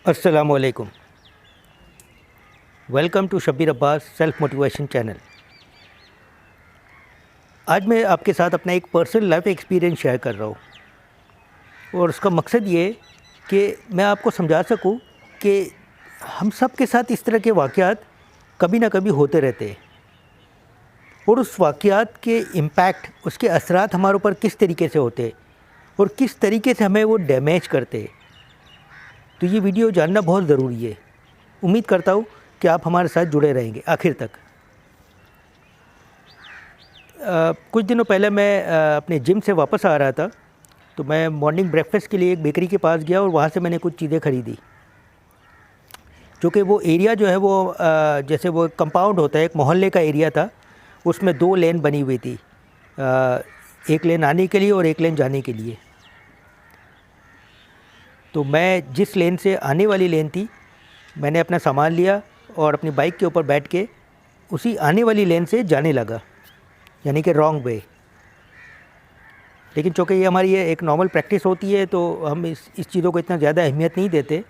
अस्सलामुअलैकुम। Welcome to Shabbir Abbas self motivation channel. आज मैं आपके साथ अपना एक पर्सनल लाइफ एक्सपीरियंस शेयर कर रहा हूँ और उसका मकसद ये कि मैं आपको समझा सकूँ कि हम सब के साथ इस तरह के वाक़यात कभी ना कभी होते रहते हैं और उस वाक़यात के इम्पैक्ट, उसके असरात हमारे ऊपर किस तरीके से होते हैं और किस तरीके से हमें वो डैमेज करते हैं। तो ये वीडियो जानना बहुत ज़रूरी है। उम्मीद करता हूँ कि आप हमारे साथ जुड़े रहेंगे आखिर तक। कुछ दिनों पहले मैं अपने जिम से वापस आ रहा था, तो मैं मॉर्निंग ब्रेकफास्ट के लिए एक बेकरी के पास गया और वहाँ से मैंने कुछ चीज़ें ख़रीदी। जो कि वो एरिया जो है वो जैसे वो कंपाउंड होता है, एक मोहल्ले का एरिया था, उसमें 2 लेन बनी हुई थी, एक लेन आने के लिए और एक लेन जाने के लिए। तो मैं जिस लेन से आने वाली लेन थी, मैंने अपना सामान लिया और अपनी बाइक के ऊपर बैठ के उसी आने वाली लेन से जाने लगा, यानी कि रॉन्ग वे। लेकिन चूँकि ये हमारी ये एक नॉर्मल प्रैक्टिस होती है, तो हम इस चीज़ों को इतना ज़्यादा अहमियत नहीं देते।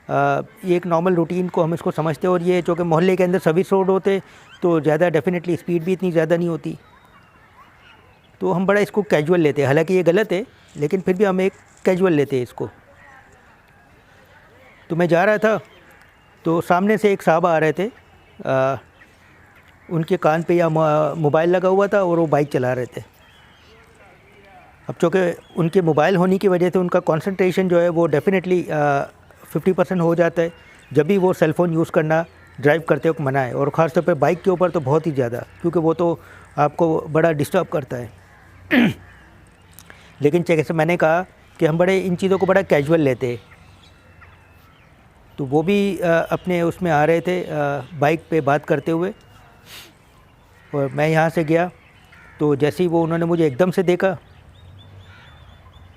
ये एक नॉर्मल रूटीन को हम इसको समझते हैं और ये चूँकि मोहल्ले के अंदर सर्विस रोड होते तो ज़्यादा डेफिनेटली स्पीड भी इतनी ज़्यादा नहीं होती, तो हम बड़ा इसको कैजुअल लेते हैं। हालांकि ये गलत है, लेकिन फिर भी हम एक कैजुअल लेते हैं इसको। तो मैं जा रहा था, तो सामने से एक साहब आ रहे थे, उनके कान पे या मोबाइल लगा हुआ था और वो बाइक चला रहे थे। अब चूँकि उनके मोबाइल होने की वजह से उनका कंसंट्रेशन जो है वो डेफिनेटली 50% हो जाता है। जब भी वो सेल फ़ोन यूज़ करना ड्राइव करते वक्त मना है, और ख़ास तौर पे बाइक के ऊपर तो बहुत ही ज़्यादा, क्योंकि वो तो आपको बड़ा डिस्टर्ब करता है। लेकिन जैसे मैंने कहा कि हम बड़े इन चीज़ों को बड़ा कैजुअल लेते हैं, तो वो भी अपने उसमें आ रहे थे बाइक पे बात करते हुए, और मैं यहाँ से गया तो जैसे ही वो उन्होंने मुझे एकदम से देखा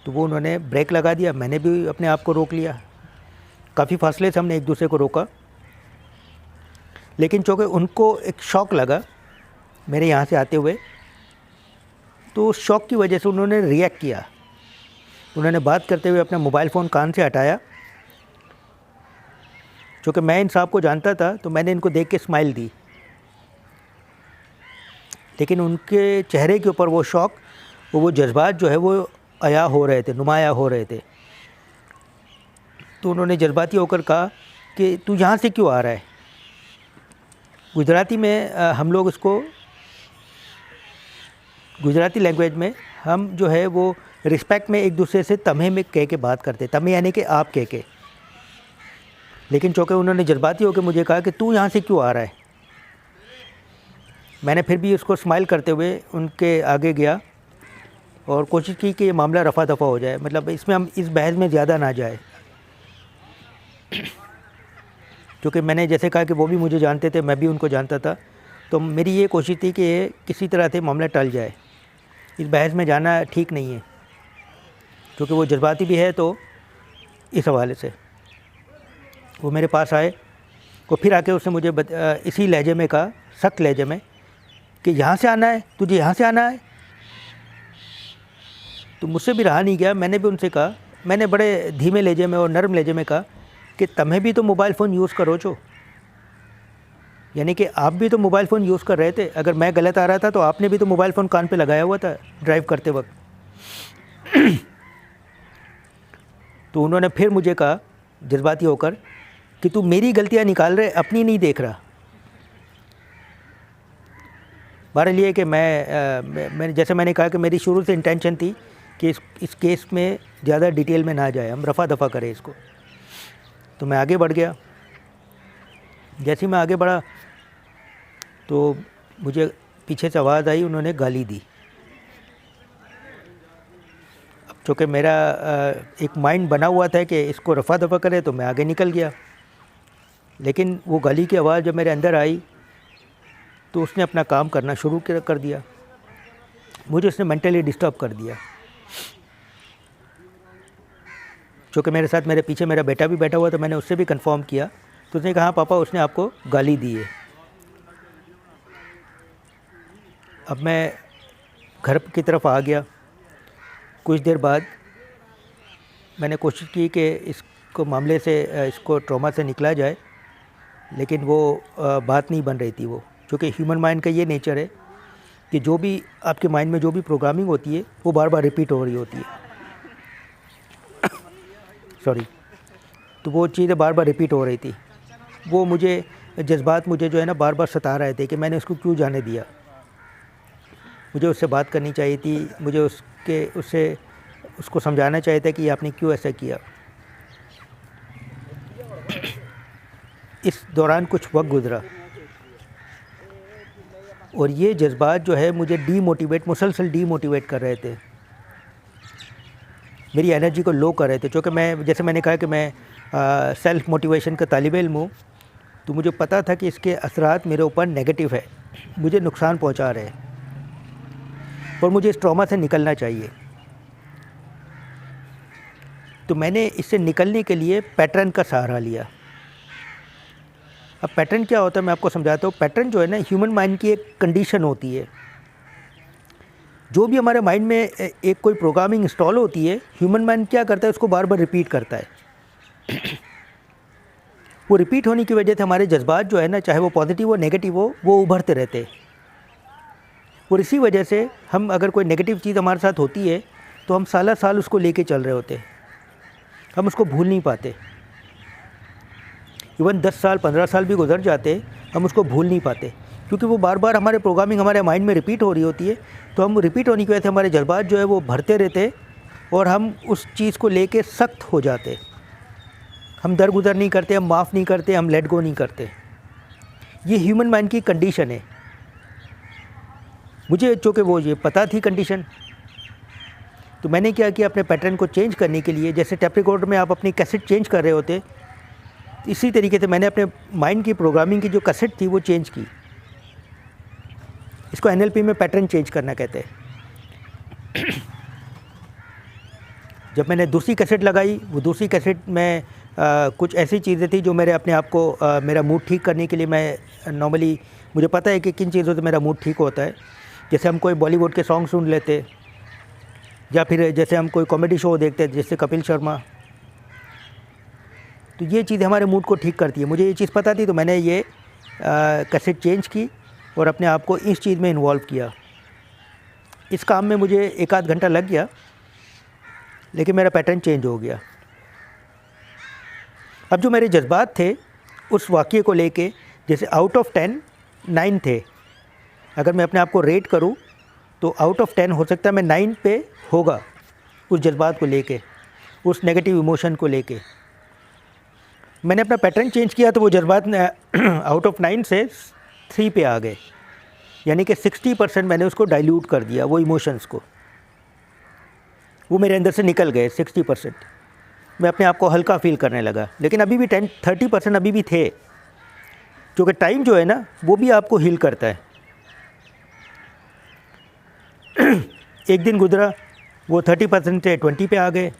तो वो उन्होंने ब्रेक लगा दिया। मैंने भी अपने आप को रोक लिया, काफ़ी फासले से हमने एक दूसरे को रोका। लेकिन चूँकि उनको एक शॉक लगा मेरे यहाँ से आते हुए, तो उस शॉक की वजह से उन्होंने रिएक्ट किया। उन्होंने बात करते हुए अपना मोबाइल फ़ोन कान से हटाया। चूँकि मैं इन साहब को जानता था, तो मैंने इनको देख के स्माइल दी, लेकिन उनके चेहरे के ऊपर वो शौक़, वो जज्बात जो है वो अया हो रहे थे, नुमाया हो रहे थे। तो उन्होंने जज्बाती होकर कहा कि तू यहाँ से क्यों आ रहा है। गुजराती में हम लोग उसको, गुजराती लैंग्वेज में हम जो है वो रिस्पेक्ट में एक दूसरे से तमे में कह के बात करते, तमे यानी कि आप कह के। लेकिन चूँकि उन्होंने जज्बाती होकर मुझे कहा कि तू यहाँ से क्यों आ रहा है, मैंने फिर भी उसको स्माइल करते हुए उनके आगे गया और कोशिश की कि ये मामला रफ़ा दफ़ा हो जाए, मतलब इसमें हम इस बहस में ज़्यादा ना जाए। क्योंकि मैंने जैसे कहा कि वो भी मुझे जानते थे, मैं भी उनको जानता था, तो मेरी ये कोशिश थी कि किसी तरह से मामला टल जाए। इस बहस में जाना ठीक नहीं है, क्योंकि वो जज्बाती भी है। तो इस हवाले से वो मेरे पास आए और फिर आके उसने मुझे इसी लहजे में कहा, सख्त लहजे में, कि यहाँ से आना है, तुझे यहाँ से आना है। तो मुझसे भी रहा नहीं गया, मैंने भी उनसे कहा, मैंने बड़े धीमे लहजे में और नरम लहजे में कहा कि तुम्हें भी तो मोबाइल फ़ोन यूज़ करो जो, यानी कि आप भी तो मोबाइल फ़ोन यूज़ कर रहे थे। अगर मैं गलत आ रहा था तो आपने भी तो मोबाइल फ़ोन कान पे लगाया हुआ था ड्राइव करते वक्त। तो उन्होंने फिर मुझे कहा जज्बाती होकर कि तू मेरी गलतियाँ निकाल रहे, अपनी नहीं देख रहा। बहरहाल ये कि मैं जैसे मैंने कहा कि मेरी शुरू से इंटेंशन थी कि इस केस में ज़्यादा डिटेल में ना जाए, हम रफ़ा दफ़ा करें इसको। तो मैं आगे बढ़ गया। जैसे ही मैं आगे बढ़ा तो मुझे पीछे से आवाज़ आई, उन्होंने गाली दी। अब चूँकि मेरा एक माइंड बना हुआ था कि इसको रफ़ा दफ़ा करे, तो मैं आगे निकल गया। लेकिन वो गाली की आवाज़ जब मेरे अंदर आई तो उसने अपना काम करना शुरू कर दिया, मुझे उसने मेंटली डिस्टर्ब कर दिया। चूँकि मेरे साथ मेरे पीछे मेरा बेटा भी बैठा हुआ था, मैंने उससे भी कंफर्म किया, तो उसने कहा हाँ पापा, उसने आपको गाली दी है। अब मैं घर की तरफ आ गया। कुछ देर बाद मैंने कोशिश की कि इस इसको मामले से इसको ट्रॉमा से निकला जाए, लेकिन वो बात नहीं बन रही थी वो, क्योंकि ह्यूमन माइंड का ये नेचर है कि जो भी आपके माइंड में जो भी प्रोग्रामिंग होती है वो बार बार रिपीट हो रही होती है। सॉरी। तो वो चीज़ें बार बार रिपीट हो रही थी, वो मुझे जज्बात मुझे जो है ना बार बार सता रहे थे कि मैंने उसको क्यों जाने दिया। मुझे उससे बात करनी चाहिए थी, मुझे उसको समझाना चाहिए था कि आपने क्यों ऐसा किया। इस दौरान कुछ वक्त गुजरा और ये जज्बात जो है मुझे मुसलसल डीमोटिवेट कर रहे थे, मेरी एनर्जी को लो कर रहे थे। क्योंकि मैं, जैसे मैंने कहा कि मैं सेल्फ़ मोटिवेशन का तालिब इल्म हूँ, तो मुझे पता था कि इसके असरात मेरे ऊपर नेगेटिव है, मुझे नुकसान पहुँचा रहे हैं और मुझे इस ट्रॉमा से निकलना चाहिए। तो मैंने इससे निकलने के लिए पैटर्न का सहारा लिया। अब पैटर्न क्या होता है मैं आपको समझाता हूँ। पैटर्न जो है ना ह्यूमन माइंड की एक कंडीशन होती है। जो भी हमारे माइंड में एक कोई प्रोग्रामिंग इंस्टॉल होती है, ह्यूमन माइंड क्या करता है, उसको बार बार रिपीट करता है। वो रिपीट होने की वजह से हमारे जज्बात जो है ना, चाहे वो पॉजिटिव हो नेगेटिव हो, वो उभरते रहते हैं। और इसी वजह से हम, अगर कोई नेगेटिव चीज़ हमारे साथ होती है तो हम साल साल उसको लेके चल रहे होते हैं, हम उसको भूल नहीं पाते। इवन 10 साल 15 साल भी गुजर जाते, हम उसको भूल नहीं पाते, क्योंकि वो बार बार हमारे प्रोग्रामिंग हमारे माइंड में रिपीट हो रही होती है। तो हम रिपीट होने की वजह से हमारे जज्बात जो है वो भरते रहते और हम उस चीज़ को लेके सख्त हो जाते। हम दरगुजर नहीं करते, हम माफ़ नहीं करते, हम लेट गो नहीं करते। ये ह्यूमन माइंड की कंडीशन है। मुझे चूँकि वो ये पता थी कंडीशन, तो मैंने क्या किया, अपने पैटर्न को चेंज करने के लिए, जैसे टेप रिकॉर्डर में आप अपनी कैसेट चेंज कर रहे होते, इसी तरीके से मैंने अपने माइंड की प्रोग्रामिंग की जो कैसेट थी वो चेंज की। इसको एनएलपी में पैटर्न चेंज करना कहते हैं। जब मैंने दूसरी कैसेट लगाई, वो दूसरी कैसेट में कुछ ऐसी चीज़ें थी जो मेरे अपने आप को मेरा मूड ठीक करने के लिए, मैं नॉर्मली मुझे पता है कि किन चीज़ों से मेरा मूड ठीक होता है। जैसे हम कोई बॉलीवुड के सॉन्ग सुन लेते, या फिर जैसे हम कोई कॉमेडी शो देखते जैसे कपिल शर्मा, तो ये चीज़ हमारे मूड को ठीक करती है। मुझे ये चीज़ पता थी, तो मैंने ये कैसेट चेंज की और अपने आप को इस चीज़ में इन्वॉल्व किया। इस काम में मुझे 1 आध घंटा लग गया, लेकिन मेरा पैटर्न चेंज हो गया। अब जो मेरे जज्बात थे उस वाक़ये को लेके, जैसे आउट ऑफ 10 9 थे। अगर मैं अपने आप को रेट करूं तो आउट ऑफ 10 हो सकता है मैं 9 पे होगा, उस जज्बात को लेके, उस नेगेटिव इमोशन को लेके। मैंने अपना पैटर्न चेंज किया तो वो जज्बात आउट ऑफ 9 से 3 पे आ गए, यानी कि 60% मैंने उसको डाइल्यूट कर दिया, वो इमोशंस को। वो मेरे अंदर से निकल गए 60%। मैं अपने आप को हल्का फील करने लगा, लेकिन अभी भी 30% अभी भी थे, क्योंकि टाइम जो है ना वो भी आपको हील करता है। एक दिन गुजरा, वो 30% से 20 पे आ गए।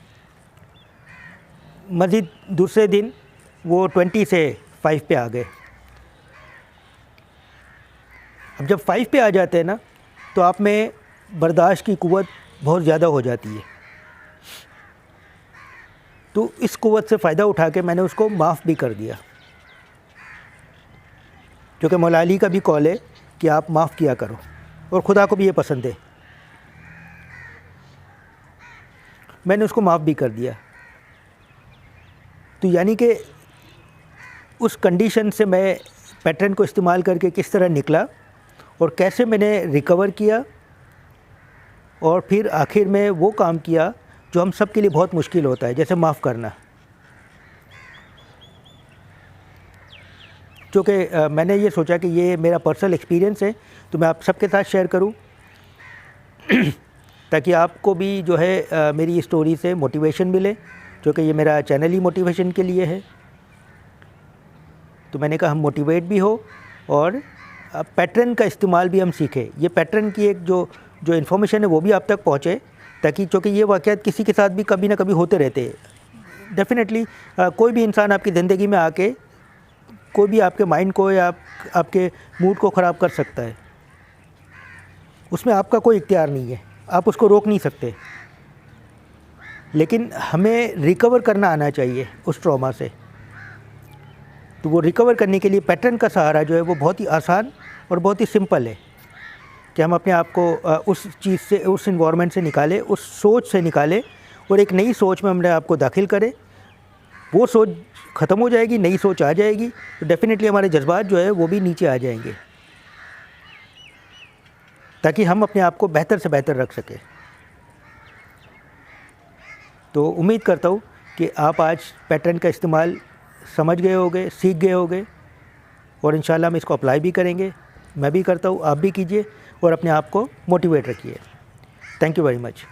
मज़ीद दूसरे दिन वो 20 से 5 पे आ गए। अब जब 5 पे आ जाते हैं ना, तो आप में बर्दाश्त की कुव्वत बहुत ज़्यादा हो जाती है। तो इस कुव्वत से फ़ायदा उठा के मैंने उसको माफ़ भी कर दिया, क्योंकि मौला अली का भी कॉल है कि आप माफ़ किया करो, और खुदा को भी ये पसंद है। मैंने उसको माफ़ भी कर दिया। तो यानी कि उस कंडीशन से मैं पैटर्न को इस्तेमाल करके किस तरह निकला और कैसे मैंने रिकवर किया, और फिर आखिर में वो काम किया जो हम सब के लिए बहुत मुश्किल होता है, जैसे माफ़ करना। क्योंकि मैंने ये सोचा कि ये मेरा पर्सनल एक्सपीरियंस है, तो मैं आप सबके साथ शेयर करूं ताकि आपको भी जो है मेरी स्टोरी से मोटिवेशन मिले, क्योंकि ये मेरा चैनल ही मोटिवेशन के लिए है। तो मैंने कहा हम मोटिवेट भी हो और पैटर्न का इस्तेमाल भी हम सीखें। ये पैटर्न की एक जो इन्फॉर्मेशन है वो भी आप तक पहुँचे, ताकि चूँकि ये वाक़यात किसी के साथ भी कभी ना कभी होते रहते हैं। डेफिनेटली कोई भी इंसान आपकी ज़िंदगी में आके कोई भी आपके माइंड को या आपके मूड को ख़राब कर सकता है, उसमें आपका कोई इख्तियार नहीं है, आप उसको रोक नहीं सकते। लेकिन हमें रिकवर करना आना चाहिए उस ट्रॉमा से। तो वो रिकवर करने के लिए पैटर्न का सहारा जो है वो बहुत ही आसान और बहुत ही सिंपल है कि हम अपने आप को उस चीज़ से, उस इन्वायरमेंट से निकालें, उस सोच से निकालें और एक नई सोच में अपने आप को दाखिल करें। वो सोच ख़त्म हो जाएगी, नई सोच आ जाएगी, तो डेफ़िनेटली हमारे जज्बात जो है वो भी नीचे आ जाएंगे, ताकि हम अपने आप को बेहतर से बेहतर रख सकें। तो उम्मीद करता हूँ कि आप आज पैटर्न का इस्तेमाल समझ गए होंगे, सीख गए होंगे और इंशाल्लाह हम इसको अप्लाई भी करेंगे। मैं भी करता हूँ, आप भी कीजिए और अपने आप को मोटिवेट रखिए। Thank you very much.